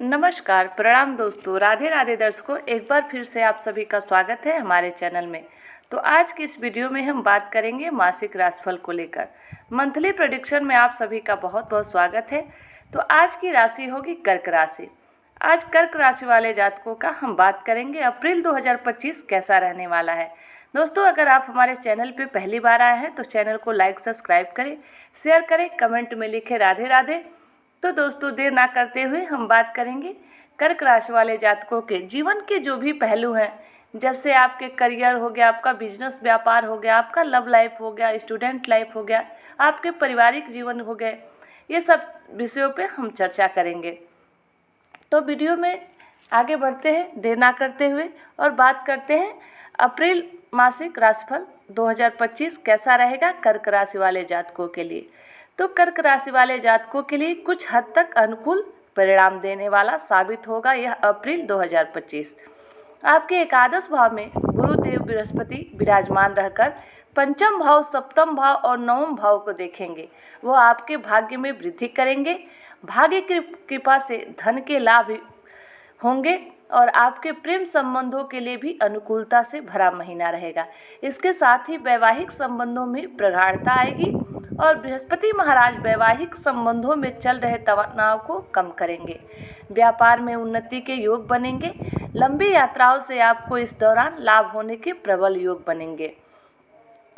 नमस्कार, प्रणाम दोस्तों, राधे राधे दर्शकों। एक बार फिर से आप सभी का स्वागत है हमारे चैनल में। तो आज की इस वीडियो में हम बात करेंगे मासिक राशिफल को लेकर। मंथली प्रेडिक्शन में आप सभी का बहुत बहुत स्वागत है। तो आज की राशि होगी कर्क राशि। आज कर्क राशि वाले जातकों का हम बात करेंगे अप्रैल 2025 कैसा रहने वाला है। दोस्तों, अगर आप हमारे चैनल पर पहली बार आए हैं तो चैनल को लाइक सब्सक्राइब करें, शेयर करें, कमेंट में लिखें राधे राधे। तो दोस्तों, देर ना करते हुए हम बात करेंगे कर्क राशि वाले जातकों के जीवन के जो भी पहलू हैं, जब से आपके करियर हो गया, आपका बिजनेस व्यापार हो गया, आपका लव लाइफ हो गया, स्टूडेंट लाइफ हो गया, आपके पारिवारिक जीवन हो गए, ये सब विषयों पे हम चर्चा करेंगे। तो वीडियो में आगे बढ़ते हैं देर ना करते हुए और बात करते हैं अप्रैल मासिक राशिफल 2025 कैसा रहेगा कर्क राशि वाले जातकों के लिए। तो कर्क राशि वाले जातकों के लिए कुछ हद तक अनुकूल परिणाम देने वाला साबित होगा यह अप्रैल 2025। आपके एकादश भाव में गुरुदेव बृहस्पति विराजमान रहकर पंचम भाव, सप्तम भाव और नवम भाव को देखेंगे। वो आपके भाग्य में वृद्धि करेंगे। भाग्य की कृपा से धन के लाभ होंगे और आपके प्रेम संबंधों के लिए भी अनुकूलता से भरा महीना रहेगा। इसके साथ ही वैवाहिक संबंधों में प्रगाढ़ता आएगी और बृहस्पति महाराज वैवाहिक संबंधों में चल रहे तनाव को कम करेंगे। व्यापार में उन्नति के योग बनेंगे। लंबी यात्राओं से आपको इस दौरान लाभ होने के प्रबल योग बनेंगे।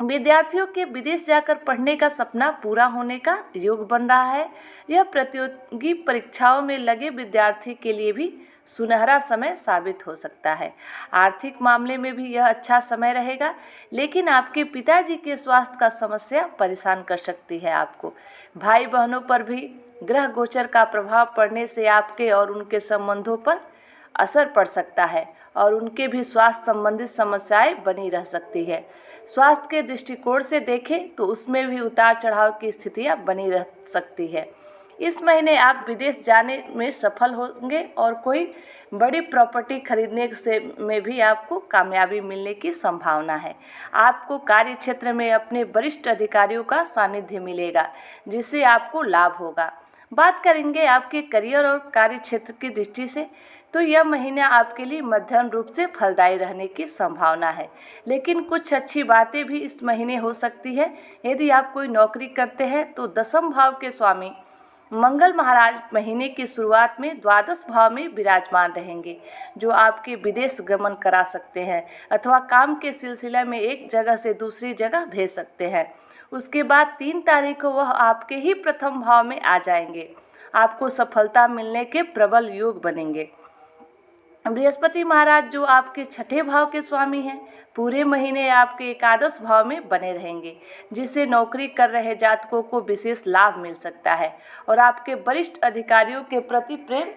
विद्यार्थियों के विदेश जाकर पढ़ने का सपना पूरा होने का योग बन रहा है। यह प्रतियोगी परीक्षाओं में लगे विद्यार्थी के लिए भी सुनहरा समय साबित हो सकता है। आर्थिक मामले में भी यह अच्छा समय रहेगा, लेकिन आपके पिताजी के स्वास्थ्य का समस्या परेशान कर सकती है आपको। भाई बहनों पर भी ग्रह गोचर का प्रभाव पड़ने से आपके और उनके संबंधों पर असर पड़ सकता है और उनके भी स्वास्थ्य संबंधित समस्याएं बनी रह सकती है। स्वास्थ्य के दृष्टिकोण से देखें तो उसमें भी उतार चढ़ाव की स्थितियां बनी रह सकती है। इस महीने आप विदेश जाने में सफल होंगे और कोई बड़ी प्रॉपर्टी खरीदने से में भी आपको कामयाबी मिलने की संभावना है। आपको कार्य क्षेत्र में अपने वरिष्ठ अधिकारियों का सानिध्य मिलेगा, जिससे आपको लाभ होगा। बात करेंगे आपके करियर और कार्य क्षेत्र की दृष्टि से, तो यह महीना आपके लिए मध्यम रूप से फलदायी रहने की संभावना है, लेकिन कुछ अच्छी बातें भी इस महीने हो सकती है। यदि आप कोई नौकरी करते हैं तो दसम भाव के स्वामी मंगल महाराज महीने की शुरुआत में द्वादश भाव में विराजमान रहेंगे, जो आपके विदेश गमन करा सकते हैं अथवा काम के सिलसिले में एक जगह से दूसरी जगह भेज सकते हैं। उसके बाद 3 तारीख को वह आपके ही प्रथम भाव में आ जाएंगे। आपको सफलता मिलने के प्रबल योग बनेंगे। बृहस्पति महाराज जो आपके छठे भाव के स्वामी हैं, पूरे महीने आपके एकादश भाव में बने रहेंगे, जिससे नौकरी कर रहे जातकों को विशेष लाभ मिल सकता है और आपके वरिष्ठ अधिकारियों के प्रति प्रेम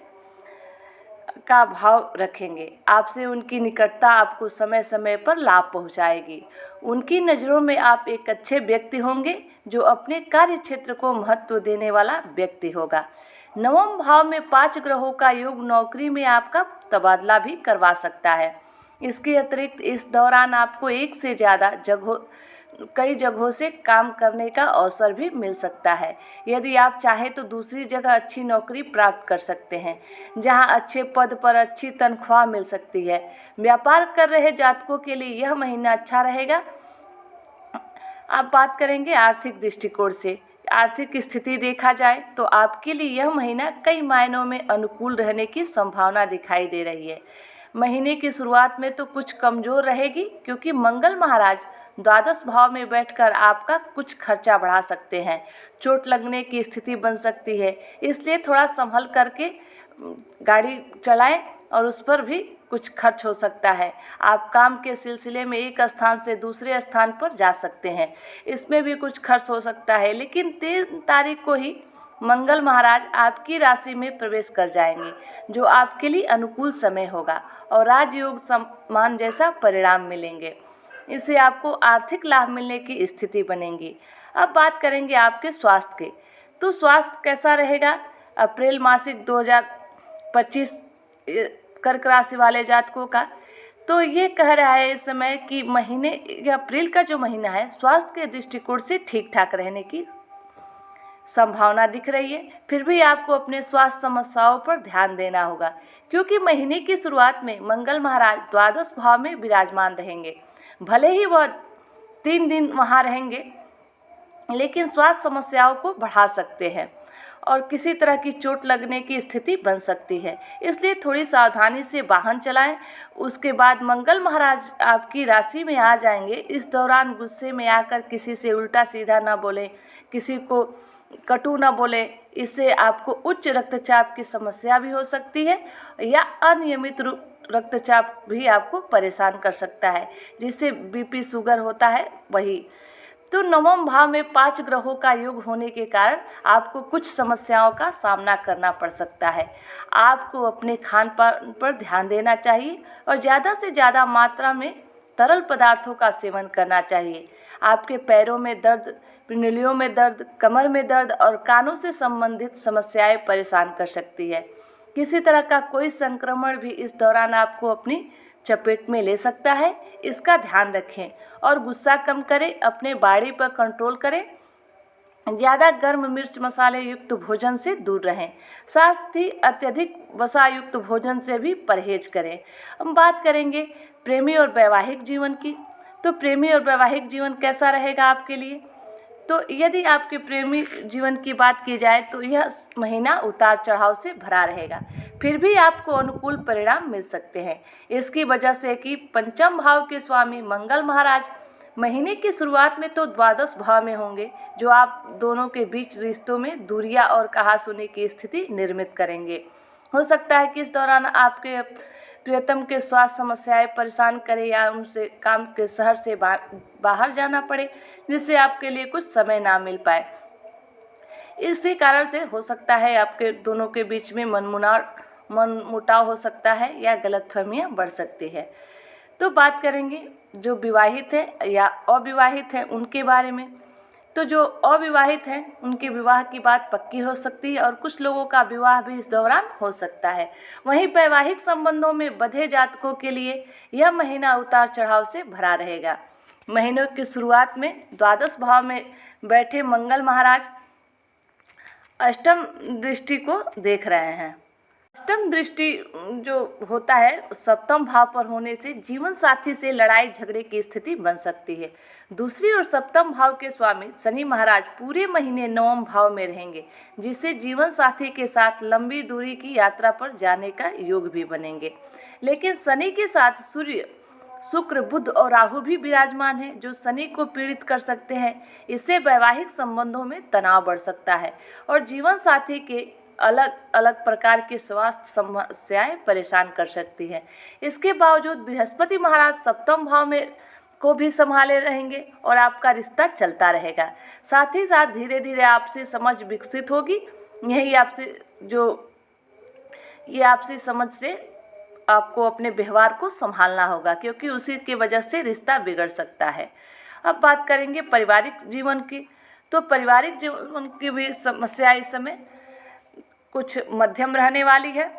का भाव रखेंगे। आपसे उनकी निकटता आपको समय समय पर लाभ पहुंचाएगी। उनकी नज़रों में आप एक अच्छे व्यक्ति होंगे जो अपने कार्य क्षेत्र को महत्व देने वाला व्यक्ति होगा। नवम भाव में 5 ग्रहों का योग नौकरी में आपका तबादला भी करवा सकता है। इसके अतिरिक्त इस दौरान आपको एक से ज़्यादा कई जगहों से काम करने का अवसर भी मिल सकता है। यदि आप चाहें तो दूसरी जगह अच्छी नौकरी प्राप्त कर सकते हैं, जहां अच्छे पद पर अच्छी तनख्वाह मिल सकती है। व्यापार कर रहे जातकों के लिए यह महीना अच्छा रहेगा। आप बात करेंगे आर्थिक दृष्टिकोण से। आर्थिक स्थिति देखा जाए तो आपके लिए यह महीना कई मायनों में अनुकूल रहने की संभावना दिखाई दे रही है। महीने की शुरुआत में तो कुछ कमज़ोर रहेगी, क्योंकि मंगल महाराज द्वादश भाव में बैठकर आपका कुछ खर्चा बढ़ा सकते हैं। चोट लगने की स्थिति बन सकती है, इसलिए थोड़ा संभल करके गाड़ी चलाएं और उस पर भी कुछ खर्च हो सकता है। आप काम के सिलसिले में एक स्थान से दूसरे स्थान पर जा सकते हैं, इसमें भी कुछ खर्च हो सकता है। लेकिन 3 तारीख को ही मंगल महाराज आपकी राशि में प्रवेश कर जाएंगे, जो आपके लिए अनुकूल समय होगा और राजयोग सम्मान जैसा परिणाम मिलेंगे। इससे आपको आर्थिक लाभ मिलने की स्थिति बनेगी। अब बात करेंगे आपके स्वास्थ्य के। तो स्वास्थ्य कैसा रहेगा अप्रैल मासिक 2025 कर्क राशि वाले जातकों का? तो ये कह रहा है इस समय कि महीने अप्रैल का जो महीना है स्वास्थ्य के दृष्टिकोण से ठीक ठाक रहने की संभावना दिख रही है, फिर भी आपको अपने स्वास्थ्य समस्याओं पर ध्यान देना होगा, क्योंकि महीने की शुरुआत में मंगल महाराज द्वादश भाव में विराजमान रहेंगे। भले ही वह 3 दिन वहाँ रहेंगे, लेकिन स्वास्थ्य समस्याओं को बढ़ा सकते हैं और किसी तरह की चोट लगने की स्थिति बन सकती है। इसलिए थोड़ी सावधानी से वाहन चलाएं। उसके बाद मंगल महाराज आपकी राशि में आ जाएंगे। इस दौरान गुस्से में आकर किसी से उल्टा सीधा ना बोलें, किसी को कटु ना बोलें। इससे आपको उच्च रक्तचाप की समस्या भी हो सकती है या अनियमित रक्तचाप भी आपको परेशान कर सकता है, जिससे बीपी शुगर होता है वही। तो नवम भाव में 5 ग्रहों का योग होने के कारण आपको कुछ समस्याओं का सामना करना पड़ सकता है। आपको अपने खान पान पर ध्यान देना चाहिए और ज़्यादा से ज़्यादा मात्रा में तरल पदार्थों का सेवन करना चाहिए। आपके पैरों में दर्द, पिंडलियों में दर्द, कमर में दर्द और कानों से संबंधित समस्याएं परेशान कर सकती है। किसी तरह का कोई संक्रमण भी इस दौरान आपको अपनी चपेट में ले सकता है, इसका ध्यान रखें और गुस्सा कम करें, अपने बॉडी पर कंट्रोल करें। ज़्यादा गर्म मिर्च मसाले युक्त भोजन से दूर रहें, साथ ही अत्यधिक वसा युक्त भोजन से भी परहेज करें। हम बात करेंगे प्रेमी और वैवाहिक जीवन की। तो प्रेमी और वैवाहिक जीवन कैसा रहेगा आपके लिए? तो यदि आपके प्रेमी जीवन की बात की जाए तो यह महीना उतार चढ़ाव से भरा रहेगा, फिर भी आपको अनुकूल परिणाम मिल सकते हैं। इसकी वजह से कि पंचम भाव के स्वामी मंगल महाराज महीने की शुरुआत में तो द्वादश भाव में होंगे, जो आप दोनों के बीच रिश्तों में दूरियां और कहासुनी की स्थिति निर्मित करेंगे। हो सकता है कि इस दौरान आपके प्रियतम के स्वास्थ्य समस्याएं परेशान करें या उनसे काम के शहर से बाहर जाना पड़े, जिससे आपके लिए कुछ समय ना मिल पाए। इसी कारण से हो सकता है आपके दोनों के बीच में मनमुटाव हो सकता है या गलतफहमियां बढ़ सकती है। तो बात करेंगे जो विवाहित है या अविवाहित है उनके बारे में। तो जो अविवाहित हैं उनके विवाह की बात पक्की हो सकती है और कुछ लोगों का विवाह भी इस दौरान हो सकता है। वहीं वैवाहिक संबंधों में बंधे जातकों के लिए यह महीना उतार चढ़ाव से भरा रहेगा। महीनों की शुरुआत में द्वादश भाव में बैठे मंगल महाराज अष्टम दृष्टि को देख रहे हैं। अष्टम दृष्टि जो होता है सप्तम भाव पर होने से जीवन साथी से लड़ाई झगड़े की स्थिति बन सकती है। दूसरी ओर सप्तम भाव के स्वामी शनि महाराज पूरे महीने नवम भाव में रहेंगे, जिससे जीवन साथी के साथ लंबी दूरी की यात्रा पर जाने का योग भी बनेंगे। लेकिन शनि के साथ सूर्य, शुक्र, बुध और राहु भी विराजमान है, जो शनि को पीड़ित कर सकते हैं। इससे वैवाहिक संबंधों में तनाव बढ़ सकता है और जीवन साथी के अलग अलग प्रकार की स्वास्थ्य समस्याएं परेशान कर सकती हैं। इसके बावजूद बृहस्पति महाराज सप्तम भाव में को भी संभाले रहेंगे और आपका रिश्ता चलता रहेगा। साथ ही साथ धीरे धीरे आपसी समझ विकसित होगी। यही आपसी समझ से आपको अपने व्यवहार को संभालना होगा, क्योंकि उसी की वजह से रिश्ता बिगड़ सकता है। अब बात करेंगे पारिवारिक जीवन की। तो पारिवारिक जीवन की भी समस्या इस समय कुछ मध्यम रहने वाली है।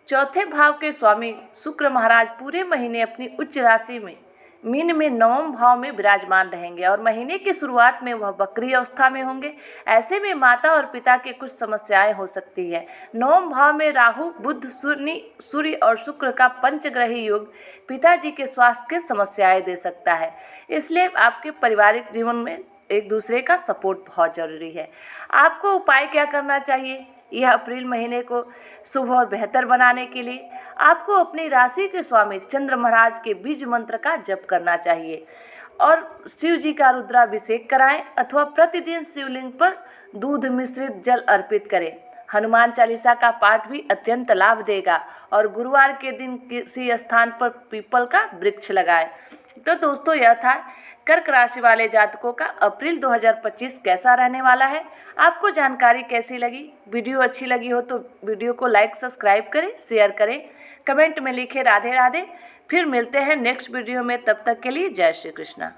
चौथे भाव के स्वामी शुक्र महाराज पूरे महीने अपनी उच्च राशि में मीन में नवम भाव में विराजमान रहेंगे और महीने की शुरुआत में वह वक्री अवस्था में होंगे। ऐसे में माता और पिता के कुछ समस्याएं हो सकती है। नवम भाव में राहु, बुध, सूर्य और शुक्र का पंचग्रही योग पिताजी के स्वास्थ्य के समस्याएं दे सकता है। इसलिए आपके पारिवारिक जीवन में एक दूसरे का सपोर्ट बहुत ज़रूरी है। आपको उपाय क्या करना चाहिए? यह अप्रैल महीने को शुभ और बेहतर बनाने के लिए आपको अपनी राशि के स्वामी चंद्र महाराज के बीज मंत्र का जप करना चाहिए और शिव जी का रुद्राभिषेक कराएं अथवा प्रतिदिन शिवलिंग पर दूध मिश्रित जल अर्पित करें। हनुमान चालीसा का पाठ भी अत्यंत लाभ देगा और गुरुवार के दिन किसी स्थान पर पीपल का वृक्ष लगाएं। तो दोस्तों, यह था कर्क राशि वाले जातकों का अप्रैल 2025 कैसा रहने वाला है। आपको जानकारी कैसी लगी? वीडियो अच्छी लगी हो तो वीडियो को लाइक, सब्सक्राइब करें, शेयर करें, कमेंट में लिखें राधे राधे। फिर मिलते हैं नेक्स्ट वीडियो में, तब तक के लिए जय श्री कृष्णा।